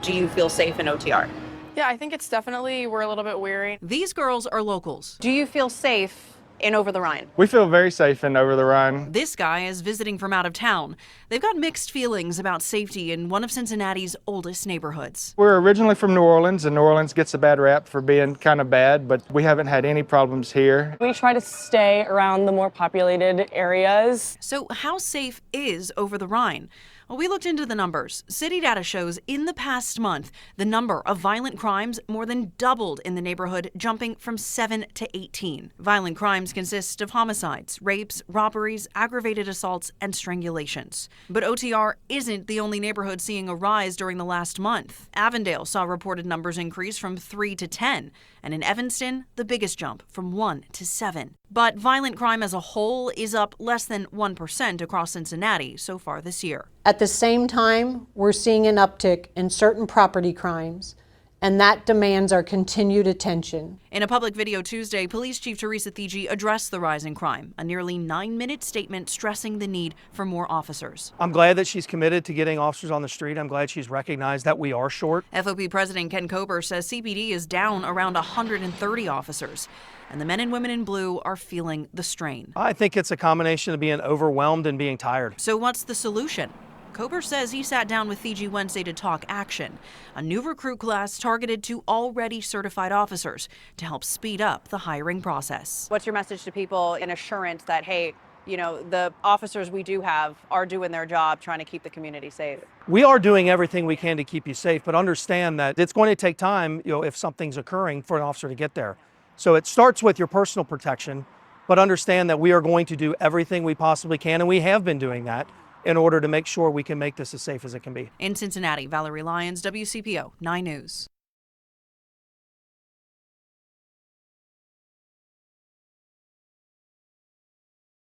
Do you feel safe in OTR? Yeah, I think it's definitely, we're a little bit weary. These girls are locals. Do you feel safe in Over-the-Rhine? We feel very safe in Over-the-Rhine. This guy is visiting from out of town. They've got mixed feelings about safety in one of Cincinnati's oldest neighborhoods. We're originally from New Orleans, and New Orleans gets a bad rap for being kind of bad, but we haven't had any problems here. We try to stay around the more populated areas. So how safe is Over-the-Rhine? Well, we looked into the numbers. City data shows in the past month, the number of violent crimes more than doubled in the neighborhood, jumping from 7 to 18. Violent crimes consist of homicides, rapes, robberies, aggravated assaults, and strangulations. But OTR isn't the only neighborhood seeing a rise during the last month. Avondale saw reported numbers increase from 3 to 10, and in Evanston, the biggest jump from 1 to 7. But violent crime as a whole is up less than 1% across Cincinnati so far this year. At the same time, we're seeing an uptick in certain property crimes, and that demands our continued attention. In a public video Tuesday, Police Chief Teresa Thigi addressed the rise in crime, a nearly 9-minute statement stressing the need for more officers. I'm glad that she's committed to getting officers on the street. I'm glad she's recognized that we are short. FOP President Ken Kober says CPD is down around 130 officers, and the men and women in blue are feeling the strain. I think it's a combination of being overwhelmed and being tired. So what's the solution? Kober says he sat down with Thigi Wednesday to talk action, a new recruit class targeted to already certified officers to help speed up the hiring process. What's your message to people in assurance that, hey, you know, the officers we do have are doing their job trying to keep the community safe? We are doing everything we can to keep you safe, but understand that it's going to take time, if something's occurring, for an officer to get there. So it starts with your personal protection, but understand that we are going to do everything we possibly can, and we have been doing that, in order to make sure we can make this as safe as it can be. In Cincinnati, Valerie Lyons, WCPO 9 News.